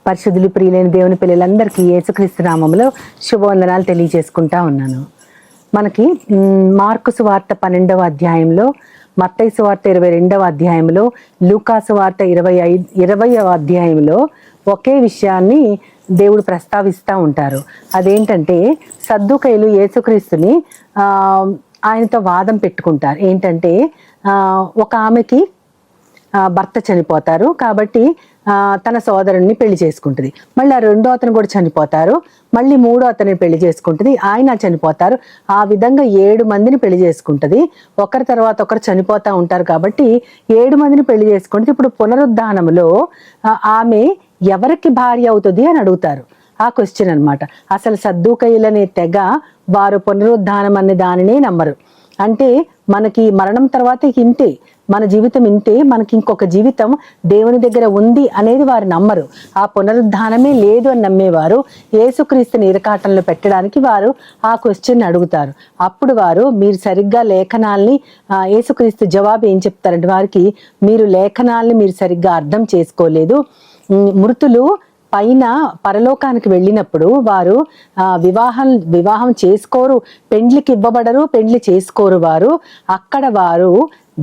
పరిశుద్ధులు ప్రియులైన దేవుని పిల్లలందరికీ యేసుక్రీస్తు నామములో శుభవందనాలు తెలియజేసుకుంటా ఉన్నాను. మనకి మార్కు సువార్త 12వ అధ్యాయంలో, మత్తయి సువార్త 22వ అధ్యాయంలో, లూకా సువార్త 20వ అధ్యాయంలో ఒకే విషయాన్ని దేవుడు ప్రస్తావిస్తూ ఉంటారు. అదేంటంటే సద్దూకయ్యులు యేసుక్రీస్తుని ఆయనతో వాదం పెట్టుకుంటారు. ఏంటంటే ఒక ఆమెకి భర్త చనిపోతారు కాబట్టి తన సోదరుణ్ణి పెళ్లి చేసుకుంటుంది. మళ్ళీ ఆ రెండో అతను కూడా చనిపోతారు, మళ్ళీ మూడో అతని పెళ్లి చేసుకుంటుంది, ఆయన చనిపోతారు. ఆ విధంగా 7 మందిని పెళ్లి చేసుకుంటుంది. ఒకరి తర్వాత ఒకరు చనిపోతూ ఉంటారు కాబట్టి 7 మందిని పెళ్లి చేసుకుంటుంది. ఇప్పుడు పునరుద్ధానంలో ఆమె ఎవరికి భార్య అవుతుంది అని అడుగుతారు. ఆ క్వశ్చన్ అనమాట. అసలు సద్దూకయ్యులనే తెగ వారు పునరుద్ధానం అనే దానినే నమ్మరు. అంటే మనకి మరణం తర్వాత ఇంతే, మన జీవితం ఇంతే, మనకి ఇంకొక జీవితం దేవుని దగ్గర ఉంది అనేది వారు నమ్మరు. ఆ పునరుద్ధానమే లేదు అని నమ్మేవారు యేసుక్రీస్తుని ఇరకాటంలో పెట్టడానికి వారు ఆ క్వశ్చన్ అడుగుతారు. అప్పుడు వారు మీరు సరిగ్గా లేఖనాల్ని యేసుక్రీస్తు జవాబు ఏం చెప్తారంటే వారికి, మీరు లేఖనాల్ని మీరు సరిగ్గా అర్థం చేసుకోలేదు. మృతులు పైన పరలోకానికి వెళ్ళినప్పుడు వారు వివాహం చేసుకోరు, పెండ్లికి ఇవ్వబడరు, పెండ్లి చేసుకోరు. వారు అక్కడ వారు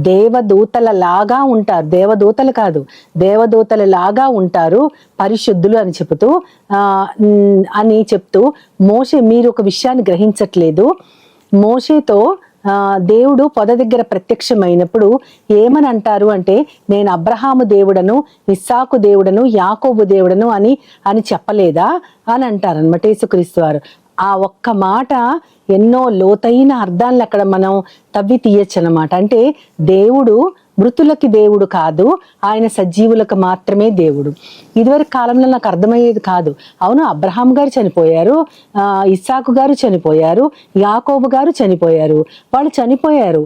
దేవదూతల లాగా ఉంటారు. దేవదూతలు కాదు, దేవదూతల లాగా ఉంటారు, పరిశుద్ధులు అని చెప్తూ మోషే, మీరు ఒక విషయాన్ని గ్రహించట్లేదు. మోషేతో దేవుడు పొద దగ్గర ప్రత్యక్షమైనప్పుడు ఏమని అంటారు అంటే, నేను అబ్రహాము దేవుడను, ఇస్సాకు దేవుడను, యాకోబు దేవుడను అని చెప్పలేదా అని అంటారనమాట యేసుక్రీస్తు వారు. ఆ ఒక్క మాట ఎన్నో లోతైన అర్థాలను అక్కడ మనం తవ్వి తీయచ్చు అనమాట. అంటే దేవుడు మృతులకి దేవుడు కాదు, ఆయన సజీవులకు మాత్రమే దేవుడు. ఇదివరకు కాలంలో నాకు అర్థమయ్యేది కాదు. అవును, అబ్రహాం గారు చనిపోయారు, ఇస్సాకు గారు చనిపోయారు, యాకోబు గారు చనిపోయారు, వాళ్ళు చనిపోయారు.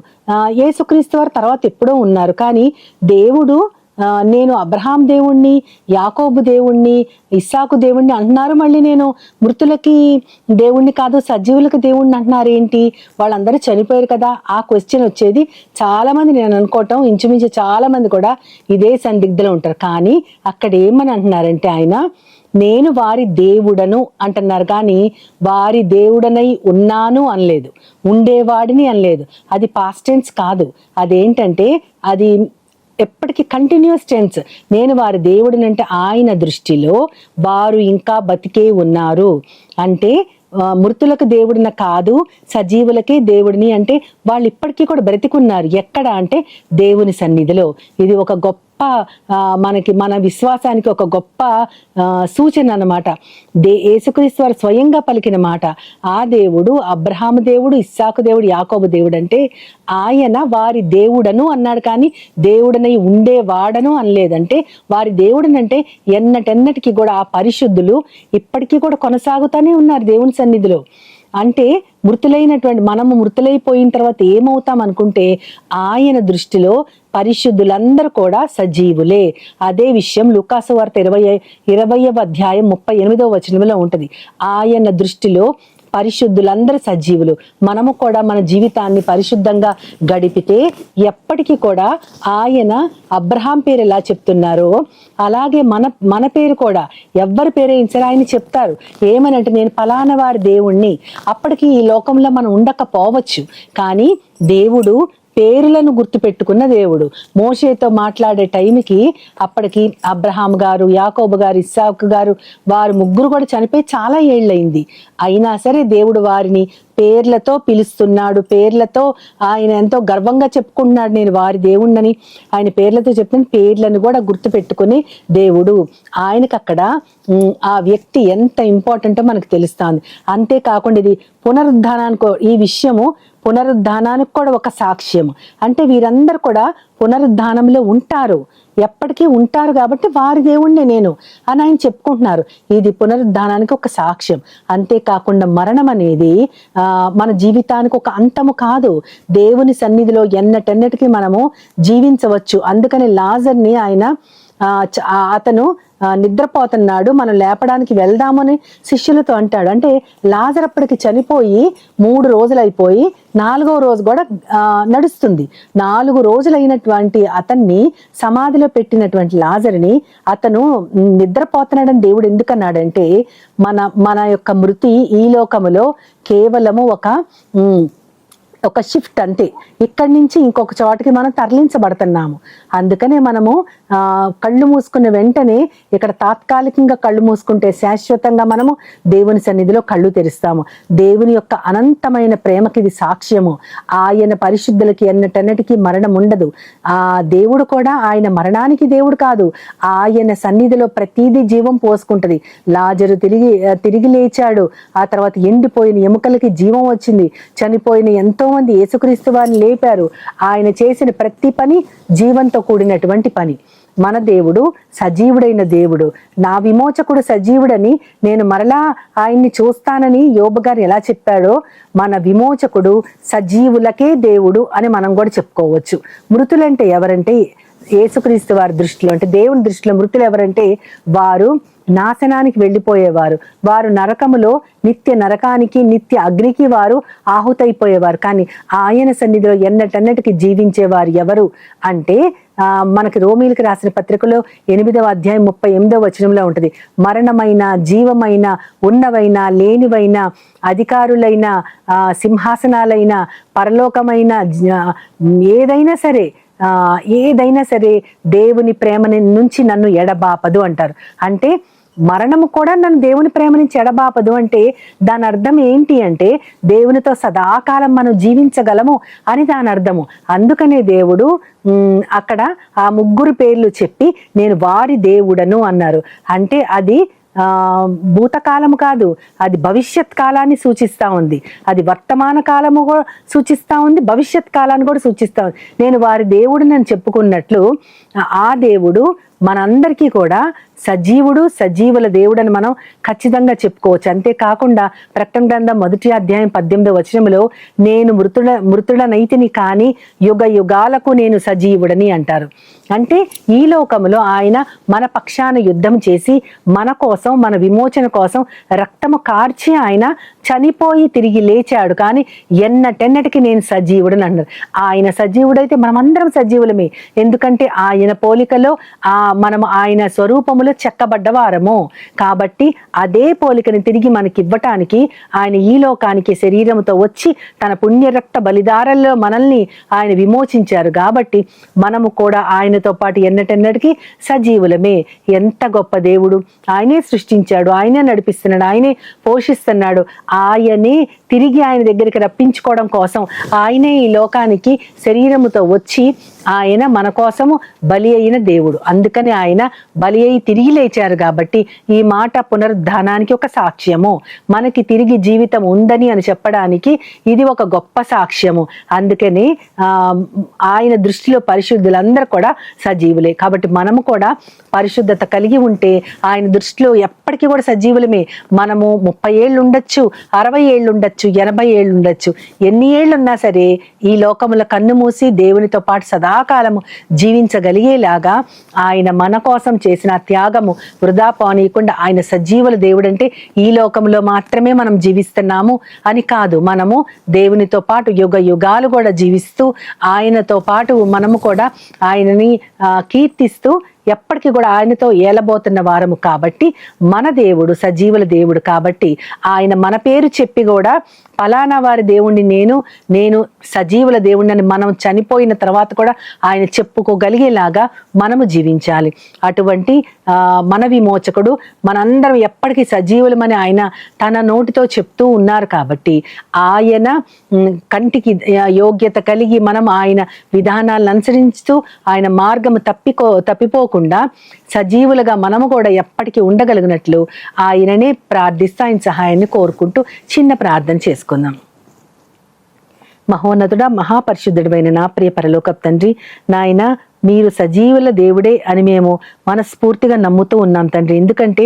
యేసుక్రీస్తు వారు తర్వాత ఎప్పుడో ఉన్నారు. కానీ దేవుడు నేను అబ్రహాం దేవుణ్ణి, యాకోబు దేవుణ్ణి, ఇస్సాకు దేవుణ్ణి అంటున్నారు, మళ్ళీ నేను మృతులకి దేవుణ్ణి కాదు సజీవులకి దేవుణ్ణి అంటున్నారు ఏంటి? వాళ్ళందరూ చనిపోయారు కదా. ఆ క్వశ్చన్ వచ్చేది చాలా మంది, నేను అనుకోవటం ఇంచుమించు చాలా మంది కూడా ఇదే సందిగ్ధలో ఉంటారు. కానీ అక్కడ ఏమని అంటున్నారంటే ఆయన, నేను వారి దేవుడను అంటున్నారు, కానీ వారి దేవుడనై ఉన్నాను అనలేదు, ఉండేవాడిని అనలేదు. అది పాస్ట్ టెన్స్ కాదు, అదేంటంటే అది ఎప్పటికీ కంటిన్యూస్ టెన్స్. నేను వారి దేవుడినంటే ఆయన దృష్టిలో వారు ఇంకా బతికే ఉన్నారు. అంటే మృతులకు దేవుడిన కాదు, సజీవులకే దేవుడిని. అంటే వాళ్ళు ఇప్పటికీ కూడా బ్రతికున్నారు. ఎక్కడ అంటే దేవుని సన్నిధిలో. ఇది ఒక గొప్ప మన విశ్వాసానికి ఒక గొప్ప సూచన అన్నమాట. యేసుక్రీస్తు వారు స్వయంగా పలికిన మాట. ఆ దేవుడు అబ్రహాము దేవుడు, ఇస్సాకు దేవుడు, యాకోబు దేవుడు అంటే ఆయన వారి దేవుడను అన్నాడు, కానీ దేవుడనై ఉండేవాడను అనలేదంటే వారి దేవుడనంటే ఎన్నటెన్నటికి కూడా ఆ పరిశుద్ధులు ఇప్పటికీ కూడా కొనసాగుతానే ఉన్నారు దేవుని సన్నిధిలో. అంటే మనము మృతులైపోయిన తర్వాత ఏమవుతాం అనుకుంటే ఆయన దృష్టిలో పరిశుద్ధులందరూ కూడా సజీవులే. అదే విషయం లూకా సువార్త 20వ అధ్యాయం 38వ వచనంలో ఉంటది. ఆయన దృష్టిలో పరిశుద్ధులందరూ సజీవులు. మనము కూడా మన జీవితాన్ని పరిశుద్ధంగా గడిపితే ఎప్పటికీ కూడా ఆయన అబ్రహాం పేరు ఎలా చెప్తున్నారో అలాగే మన పేరు కూడా ఎవ్వరి పేరైనా సరే ఆయన చెప్తారు. ఏమనంటే నేను ఫలానా వారి దేవుణ్ణి. అప్పటికి ఈ లోకంలో మనం ఉండకపోవచ్చు, కానీ దేవుడు పేర్లను గుర్తుపెట్టుకున్న దేవుడు. మోషేతో మాట్లాడే టైంకి అప్పటికి అబ్రహాం గారు, యాకోబు గారు, ఇస్సాకు గారు వారు ముగ్గురు కూడా చనిపోయి చాలా ఏళ్ళయింది. అయినా సరే దేవుడు వారిని పేర్లతో పిలుస్తున్నాడు. పేర్లతో ఆయన ఎంతో గర్వంగా చెప్పుకుంటున్నాడు, నేను వారి దేవుణ్ణని. ఆయన పేర్లతో చెప్పిన పేర్లను కూడా గుర్తు పెట్టుకుని దేవుడు. ఆయనకు అక్కడ ఆ వ్యక్తి ఎంత ఇంపార్టెంటో మనకు తెలుస్తుంది. అంతేకాకుండా ఇది పునరుద్ధానానికి, ఈ విషయము పునరుద్ధానానికి కూడా ఒక సాక్ష్యం. అంటే వీరందరూ కూడా పునరుద్ధానంలో ఉంటారు, ఎప్పటికీ ఉంటారు, కాబట్టి వారి దేవుణ్ణి నేను అని ఆయన చెప్పుకుంటున్నారు. ఇది పునరుద్ధానానికి ఒక సాక్ష్యం. అంతేకాకుండా మరణం అనేది మన జీవితానికి ఒక అంతము కాదు. దేవుని సన్నిధిలో ఎన్నటెన్నటికీ మనము జీవించవచ్చు. అందుకని లాజర్ని ఆయన అతను నిద్రపోతున్నాడు, మనం లేపడానికి వెళ్దామని శిష్యులతో అంటాడు. అంటే లాజరప్పటికి చనిపోయి 3 రోజులు అయిపోయి 4వ రోజు కూడా నడుస్తుంది. 4 రోజులైనటువంటి అతన్ని సమాధిలో పెట్టినటువంటి లాజరుని అతను నిద్రపోతున్నాడని దేవుడు ఎందుకన్నాడంటే మన యొక్క మృతి ఈ లోకములో కేవలము ఒక షిఫ్ట్ అంతే. ఇక్కడి నుంచి ఇంకొక చోటకి మనం తరలించబడుతున్నాము. అందుకనే మనము కళ్ళు మూసుకున్న వెంటనే ఇక్కడ తాత్కాలికంగా కళ్ళు మూసుకుంటే శాశ్వతంగా మనము దేవుని సన్నిధిలో కళ్ళు తెరుస్తాము. దేవుని యొక్క అనంతమైన ప్రేమకి ఇది సాక్ష్యము. ఆయన పరిశుద్ధులకి ఎన్నటన్నిటికీ మరణం ఉండదు. ఆ దేవుడు కూడా ఆయన మరణానికి దేవుడు కాదు. ఆయన సన్నిధిలో ప్రతిదీ జీవం పోసుకుంటది. లాజరు తిరిగి లేచాడు. ఆ తర్వాత ఎండిపోయిన ఎముకలకి జీవం వచ్చింది. చనిపోయిన ఎంతో మంది యేసుక్రీస్తు వారిని లేపారు. ఆయన చేసిన ప్రతి పని జీవంతో కూడినటువంటి పని. మన దేవుడు సజీవుడైన దేవుడు. నా విమోచకుడు సజీవుడని నేను మరలా ఆయన్ని చూస్తానని యోబు గారు ఎలా చెప్పాడో, మన విమోచకుడు సజీవులకే దేవుడు అని మనం కూడా చెప్పుకోవచ్చు. మృతులంటే ఎవరంటే యేసుక్రీస్తు వారి దృష్టిలో, అంటే దేవుని దృష్టిలో మృతులు ఎవరంటే వారు నాశనానికి వెళ్ళిపోయేవారు. వారు నరకములో నిత్య నరకానికి నిత్య అగ్నికి వారు ఆహుతైపోయేవారు. కానీ ఆయన సన్నిధిలో ఎన్నటన్నిటికీ జీవించేవారు ఎవరు అంటే మనకి రోమీలకు రాసిన పత్రికలో 8వ అధ్యాయం 38వ వచనంలో ఉంటుంది. మరణమైన, జీవమైన, ఉన్నవైన, లేనివైన, అధికారులైన, సింహాసనాలైన, పరలోకమైన ఏదైనా సరే దేవుని ప్రేమ నుంచి నన్ను ఎడబాపదు అంటారు. అంటే మరణము కూడా నన్ను దేవుని ప్రేమ నుంచి ఎడబాపదు అంటే దాని అర్థం ఏంటి అంటే దేవునితో సదాకాలం మనం జీవించగలము అని దాని అర్థము. అందుకనే దేవుడు అక్కడ ఆ 3 పేర్లు చెప్పి నేను వారి దేవుడను అన్నారు. అంటే అది భూతకాలము కాదు, అది భవిష్యత్ కాలాన్ని సూచిస్తా ఉంది. అది వర్తమాన కాలము కూడా సూచిస్తా ఉంది, భవిష్యత్ కాలాన్ని కూడా సూచిస్తా ఉంది. నేను వారి దేవుడిని అని చెప్పుకున్నట్లు ఆ దేవుడు మనందరికీ కూడా సజీవుడు, సజీవుల దేవుడని మనం ఖచ్చితంగా చెప్పుకోవచ్చు. అంతేకాకుండా ప్రకటన గ్రంథం 1వ అధ్యాయం 18వ వచనంలో నేను మృతుడనైతిని కానీ యుగ యుగాలకు నేను సజీవుడని అంటారు. అంటే ఈ లోకములో ఆయన మన పక్షాన యుద్ధం చేసి మన కోసం, మన విమోచన కోసం రక్తము కార్చి ఆయన చనిపోయి తిరిగి లేచాడు. కానీ ఎన్నటెన్నటికి నేను సజీవుడని అన్నారు. ఆయన సజీవుడైతే మనమందరం సజీవులమే. ఎందుకంటే ఆయన పోలికలో మనము ఆయన స్వరూపములో చెక్కబడ్డవారము. కాబట్టి అదే పోలికని తిరిగి మనకి ఇవ్వటానికి ఆయన ఈ లోకానికి శరీరముతో వచ్చి తన పుణ్య రక్త బలిదారాల్లో మనల్ని ఆయన విమోచించారు. కాబట్టి మనము కూడా ఆయనతో పాటు ఎన్నటెన్నటికీ సజీవులమే. ఎంత గొప్ప దేవుడు! ఆయనే సృష్టించాడు, ఆయనే నడిపిస్తున్నాడు, ఆయనే పోషిస్తున్నాడు. ఆయనే తిరిగి ఆయన దగ్గరికి రప్పించుకోవడం కోసం ఆయనే ఈ లోకానికి శరీరముతో వచ్చి ఆయన మన కోసము బలి అయిన దేవుడు. అందుకని ఆయన బలి అయి తిరిగి లేచారు. కాబట్టి ఈ మాట పునరుద్ధానానికి ఒక సాక్ష్యము. మనకి తిరిగి జీవితం ఉందని అని చెప్పడానికి ఇది ఒక గొప్ప సాక్ష్యము. అందుకని ఆయన దృష్టిలో పరిశుద్ధులందరూ కూడా సజీవులే. కాబట్టి మనము కూడా పరిశుద్ధత కలిగి ఉంటే ఆయన దృష్టిలో ఎప్పటికీ కూడా సజీవులమే. మనము 30 ఏళ్ళు ఉండొచ్చు, 60 ఏళ్ళు ఉండొచ్చు, 80 ఏళ్ళు ఉండొచ్చు, ఎన్ని ఏళ్ళు ఉన్నా సరే ఈ లోకముల కన్ను మూసి దేవునితో పాటు సదాకాలము జీవించగలిగేలాగా ఆయన మన కోసం చేసిన త్యాగము వృధా పోనీయకుండా, ఆయన సజీవుల దేవుడు అంటే ఈ లోకంలో మాత్రమే మనం జీవిస్తున్నాము అని కాదు, మనము దేవునితో పాటు యుగ యుగాలు కూడా జీవిస్తూ ఆయనతో పాటు మనము కూడా ఆయనని కీర్తిస్తూ ఎప్పటికీ కూడా ఆయనతో ఏలబోతున్న వారము. కాబట్టి మన దేవుడు సజీవుల దేవుడు. కాబట్టి ఆయన మన పేరు చెప్పి కూడా ఫలానా వారి దేవుణ్ణి నేను సజీవుల దేవుణ్ణి అని మనం చనిపోయిన తర్వాత కూడా ఆయన చెప్పుకోగలిగేలాగా మనము జీవించాలి. అటువంటి మన విమోచకుడు మనందరం ఎప్పటికీ సజీవులమని ఆయన తన నోటితో చెప్తూ ఉన్నారు. కాబట్టి ఆయన కంటికి యోగ్యత కలిగి మనం ఆయన విధానాలను అనుసరిస్తూ ఆయన మార్గము తప్పిపోకుండా సజీవులుగా మనము కూడా ఎప్పటికీ ఉండగలిగినట్లు ఆయననే ప్రార్థిస్తూ ఆయన సహాయాన్ని కోరుకుంటూ చిన్న ప్రార్థన చేసుకుందాం. మహోన్నతుడా, మహాపరిశుద్ధుడైన నా ప్రియ పరలోకపు తండ్రి, నాయన మీరు సజీవుల దేవుడే అని మేము మనస్ఫూర్తిగా నమ్ముతూ ఉన్నాం తండ్రి. ఎందుకంటే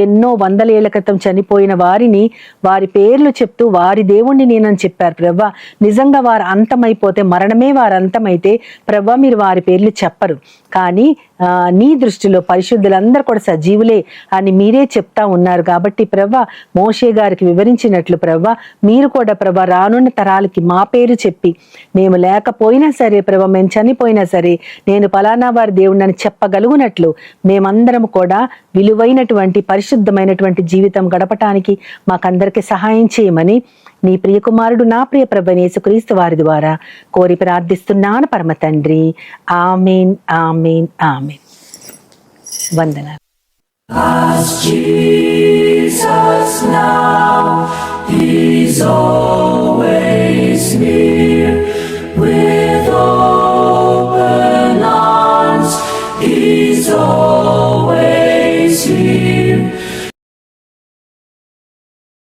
ఎన్నో వందల ఏళ్ల క్రితం చనిపోయిన వారిని వారి పేర్లు చెప్తూ వారి దేవుణ్ణి నేనని చెప్పారు ప్రభా. నిజంగా వారు అంతమైపోతే, మరణమే వారు అంతమైతే ప్రభా మీరు వారి పేర్లు చెప్పరు. కానీ నీ దృష్టిలో పరిశుద్ధులందరూ కూడా సజీవులే అని మీరే చెప్తా ఉన్నారు. కాబట్టి ప్రభా మోషే గారికి వివరించినట్లు ప్రభా మీరు కూడా ప్రభా రానున్న తరాలకి మా పేరు చెప్పి, మేము లేకపోయినా సరే ప్రభా, మేము చనిపోయినా సరే నేను పలానా వారి దేవుడిని చెప్పగలుగునట్లు మేమందరం కూడా విలువైనటువంటి పరిశుద్ధమైనటువంటి జీవితం గడపటానికి మాకందరికి సహాయం చేయమని నీ ప్రియకుమారుడు నా ప్రియ ప్రభు యేసుక్రీస్తు వారి ద్వారా కోరి ప్రార్థిస్తున్నాను పరమ తండ్రి. ఆమేన్, ఆమేన్, ఆమేన్. వందనాలు. As Jesus now, He's always near.